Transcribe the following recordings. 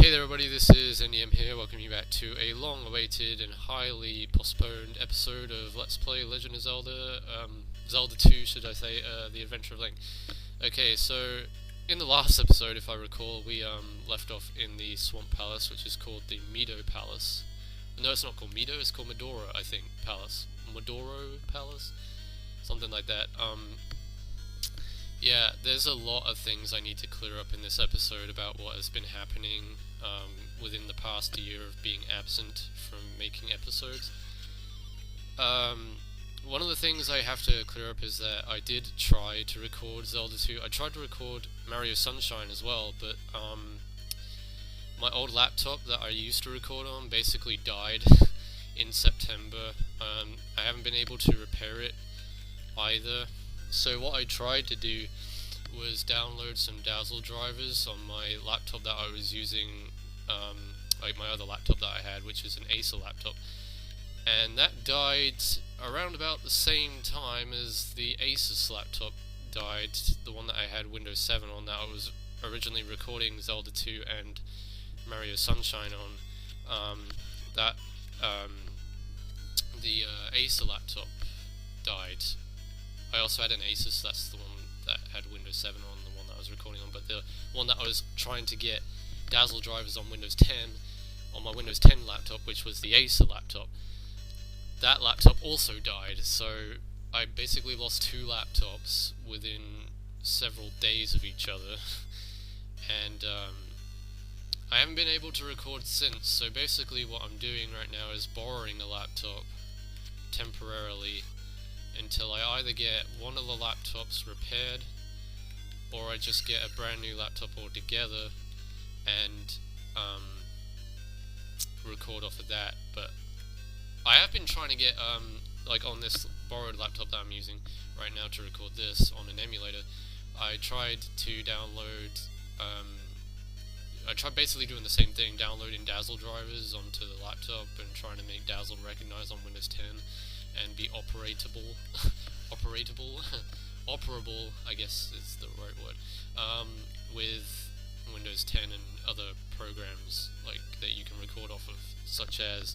Hey there everybody, this is NEM here, welcoming you back to a long-awaited and highly postponed episode of Let's Play Legend of Zelda, Zelda 2 should I say, The Adventure of Link. Okay, so in the last episode, if I recall, we left off in the Swamp Palace, which is called the Midoro Palace. No, it's not called Midoro, it's called Midoro, I think, Palace. Midoro Palace? Something like that. Yeah, there's a lot of things I need to clear up in this episode about what has been happening within the past year of being absent from making episodes. One of the things I have to clear up is that I did try to record Zelda 2. I tried to record Mario Sunshine as well, but my old laptop that I used to record on basically died in September. I haven't been able to repair it either. So what I tried to do was download some Dazzle drivers on my laptop that I was using, like my other laptop that I had, which is an Acer laptop. And that died around about the same time as the Asus laptop died, the one that I had Windows 7 on, that I was originally recording Zelda 2 and Mario Sunshine on. The Acer laptop died. I also had an Asus, that's the one that had Windows 7 on, the one that I was recording on, but the one that I was trying to get Dazzle drivers on Windows 10, on my Windows 10 laptop, which was the Acer laptop, that laptop also died, so I basically lost two laptops within several days of each other, and I haven't been able to record since, so basically what I'm doing right now is borrowing a laptop temporarily until I either get one of the laptops repaired or I just get a brand new laptop altogether and record off of that. But I have been trying to get like on this borrowed laptop that I'm using right now to record this on an emulator. I tried to download I tried basically doing the same thing, downloading Dazzle drivers onto the laptop and trying to make Dazzle recognize on Windows 10 and be operable, I guess is the right word, with Windows 10 and other programs like that you can record off of, such as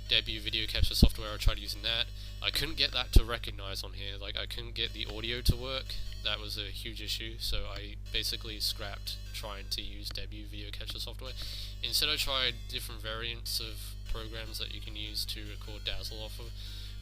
Debut video capture software. I tried using that. I couldn't get that to recognize on here, like I couldn't get the audio to work. That was a huge issue, so I basically scrapped trying to use Debut video capture software. Instead I tried different variants of programs that you can use to record Dazzle off of.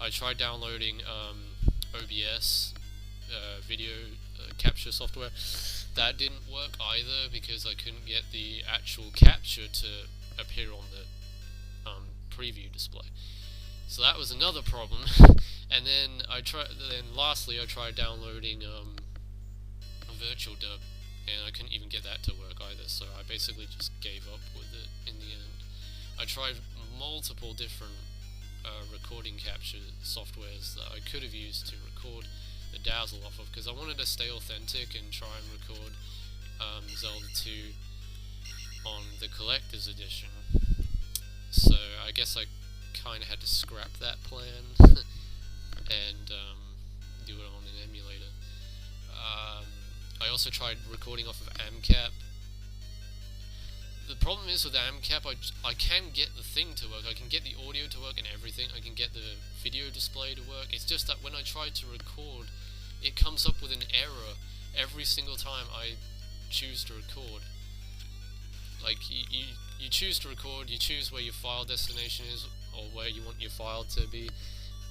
I tried downloading OBS video capture software. That didn't work either because I couldn't get the actual capture to appear on the preview display. So that was another problem. And then lastly I tried downloading Virtual Dub, and I couldn't even get that to work either. So I basically just gave up with it in the end. I tried multiple different recording capture softwares that I could have used to record the Dazzle off of, because I wanted to stay authentic and try and record Zelda 2 on the Collector's Edition. So I guess I kind of had to scrap that plan and do it on an emulator. I also tried recording off of AMCAP. The problem is with AMCAP, I can get the thing to work, I can get the audio to work and everything, I can get the video display to work. It's just that when I try to record, it comes up with an error every single time I choose to record. Like, you choose to record, you choose where your file destination is, or where you want your file to be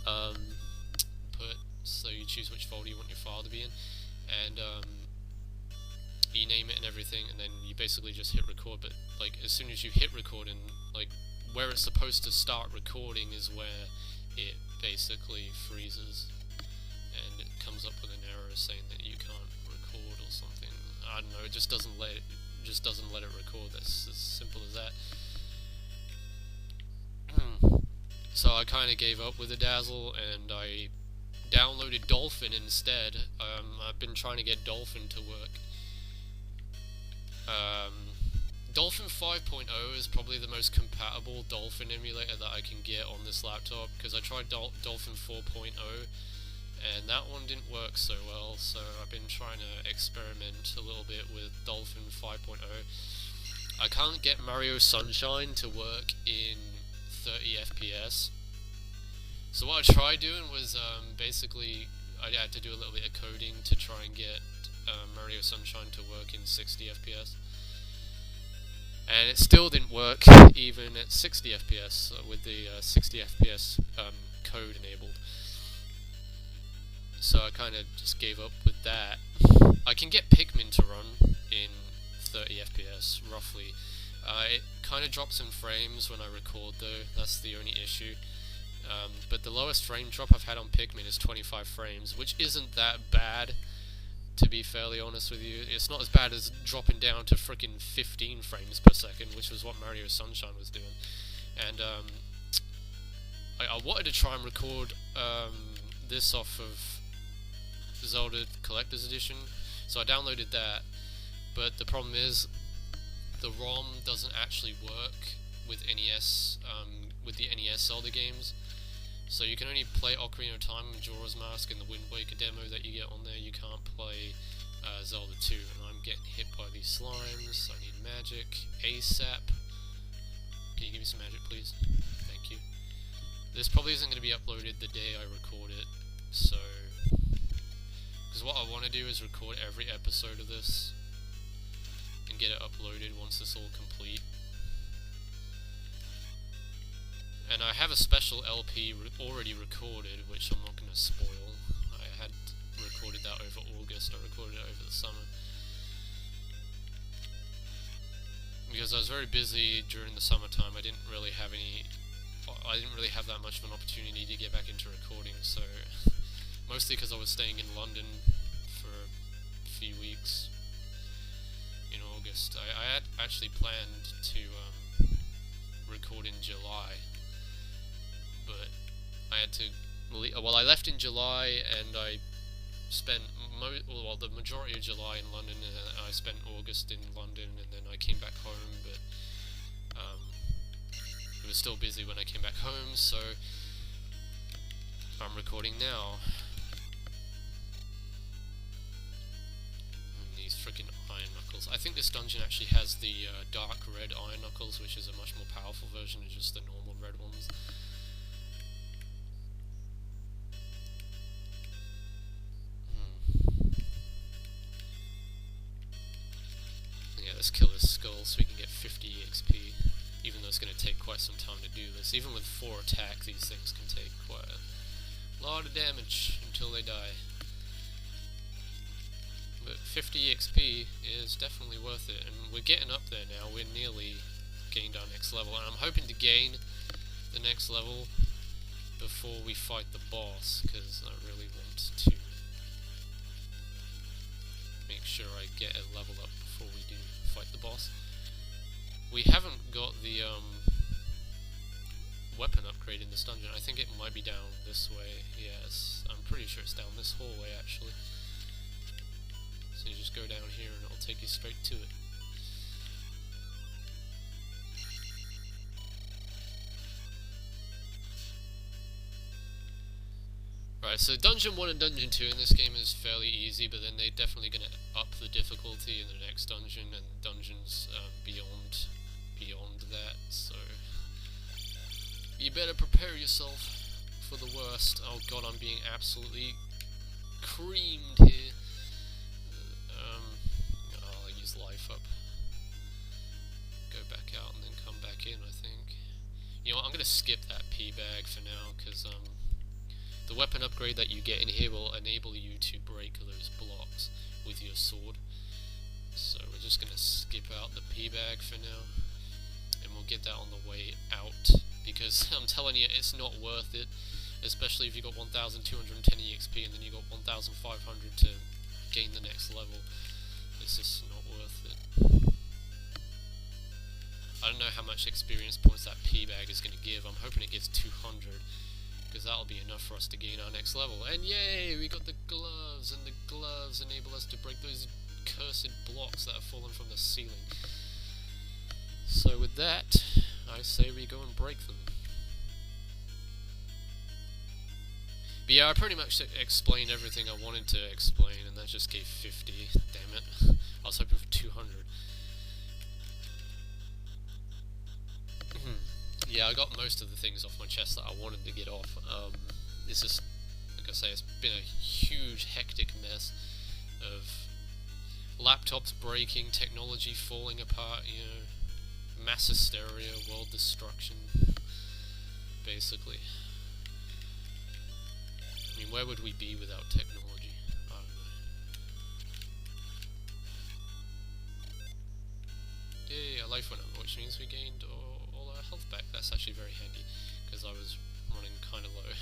put, so you choose which folder you want your file to be in, and you name it and everything, and then you basically just hit record. But like as soon as you hit record, and like where it's supposed to start recording is where it basically freezes and it comes up with an error saying that you can't record or something. I don't know, it just doesn't let it record. That's as simple as that. So I kind of gave up with the Dazzle and I downloaded Dolphin instead. I've been trying to get Dolphin to work. Dolphin 5.0 is probably the most compatible Dolphin emulator that I can get on this laptop, because I tried Dolphin 4.0 and that one didn't work so well, so I've been trying to experiment a little bit with Dolphin 5.0. I can't get Mario Sunshine to work in 30 FPS. So what I tried doing was basically I had to do a little bit of coding to try and get Mario Sunshine to work in 60 FPS. And it still didn't work even at 60 FPS with the 60 FPS code enabled. So I kind of just gave up with that. I can get Pikmin to run in 30 FPS roughly. It kind of drops in frames when I record though, that's the only issue. But the lowest frame drop I've had on Pikmin is 25 frames, which isn't that bad, to be fairly honest with you. It's not as bad as dropping down to frickin' 15 frames per second, which was what Mario Sunshine was doing. And I wanted to try and record this off of Zelda Collector's Edition, so I downloaded that, but the problem is the ROM doesn't actually work with NES, with the NES Zelda games. So you can only play Ocarina of Time, Majora's Mask, and the Wind Waker demo that you get on there. You can't play Zelda 2, and I'm getting hit by these slimes. I need magic ASAP. Can you give me some magic, please? Thank you. This probably isn't going to be uploaded the day I record it, so... Because what I want to do is record every episode of this and get it uploaded once it's all complete. And I have a special LP already recorded, which I'm not going to spoil. I had recorded that over August, I recorded it over the summer. Because I was very busy during the summertime, I didn't really have that much of an opportunity to get back into recording, so... Mostly because I was staying in London for a few weeks in August. I had actually planned to record in July, but I had to... Well, I left in July and I spent the majority of July in London, and I spent August in London, and then I came back home, but it was still busy when I came back home, so I'm recording now. Freaking Iron Knuckles. I think this dungeon actually has the dark red Iron Knuckles, which is a much more powerful version of just the normal red ones. Yeah, let's kill his skull so we can get 50 XP, even though it's going to take quite some time to do this. Even with 4 attack, these things can take quite a lot of damage until they die. But 50 XP is definitely worth it, and we're getting up there now. We're nearly gained our next level, and I'm hoping to gain the next level before we fight the boss, because I really want to make sure I get a level up before we do fight the boss. We haven't got the weapon upgrade in this dungeon. I think it might be down this way. Yes, I'm pretty sure it's down this hallway actually. So you just go down here and it'll take you straight to it. Right, so Dungeon 1 and Dungeon 2 in this game is fairly easy, but then they're definitely going to up the difficulty in the next dungeon and dungeons beyond that, so you better prepare yourself for the worst. Oh god, I'm being absolutely creamed here. I'll use life up. Go back out and then come back in, I think. You know what, I'm going to skip that P bag for now, because the weapon upgrade that you get in here will enable you to break those blocks with your sword. So we're just going to skip out the P bag for now, and we'll get that on the way out, because I'm telling you, it's not worth it, especially if you got 1210 EXP and then you got 1500 to gain the next level. It's just not worth it. I don't know how much experience points that P bag is going to give. I'm hoping it gives 200, because that'll be enough for us to gain our next level. And yay, we got the gloves, and the gloves enable us to break those cursed blocks that have fallen from the ceiling. So with that, I say we go and break them. But yeah, I pretty much explained everything I wanted to explain, and that just gave 50. Damn it. I was hoping for 200. yeah, I got most of the things off my chest that I wanted to get off. It's just, like I say, it's been a huge, hectic mess of laptops breaking, technology falling apart, you know, mass hysteria, world destruction, basically. I mean, where would we be without technology? I don't know. Yeah, life went up, which means we gained all our health back. That's actually very handy, because I was running kind of low.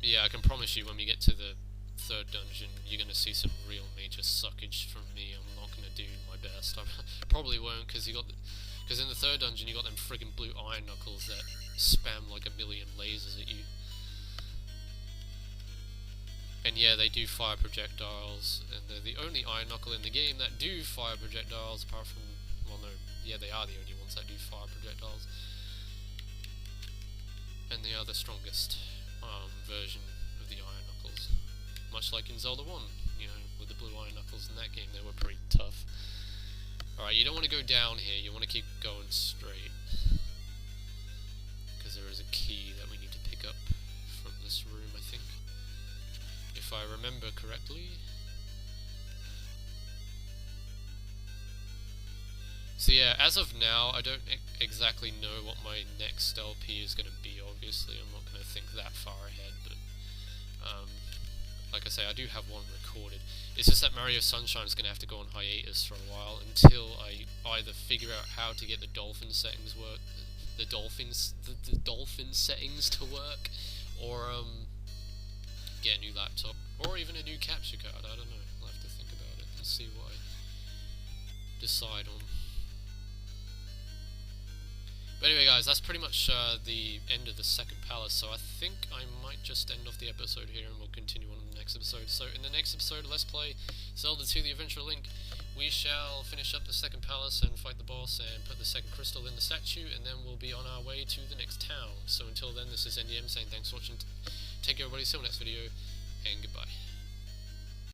Yeah, I can promise you when we get to the third dungeon, you're going to see some real major suckage from me. I'm not going to do my best. I probably won't, because in the third dungeon you got them friggin' blue iron knuckles that spam like a million lasers at you. And yeah, they do fire projectiles, and they're the only iron knuckle in the game that do fire projectiles, apart from, well no, yeah, they are the only ones that do fire projectiles. And they are the strongest version of the iron knuckles. Much like in Zelda 1, you know, with the blue iron knuckles in that game, they were pretty tough. Alright, you don't want to go down here, you want to keep going straight. Because there is a key that we need to pick up from this room, I think. If I remember correctly. So yeah, as of now, I don't exactly know what my next LP is going to be, obviously. I'm not going to think that far ahead, but like I say, I do have one recorded. It's just that Mario Sunshine is going to have to go on hiatus for a while until I either figure out how to get the dolphin settings settings to work, or get a new laptop, or even a new capture card. I don't know. I'll have to think about it and see what I decide on. But anyway guys, that's pretty much the end of the second palace, so I think I might just end off the episode here and we'll continue on in the next episode. So in the next episode, let's play Zelda 2 The Adventure of Link. We shall finish up the second palace and fight the boss and put the second crystal in the statue, and then we'll be on our way to the next town. So until then, this is NDM saying thanks for watching, take care everybody, see you in the next video, and goodbye.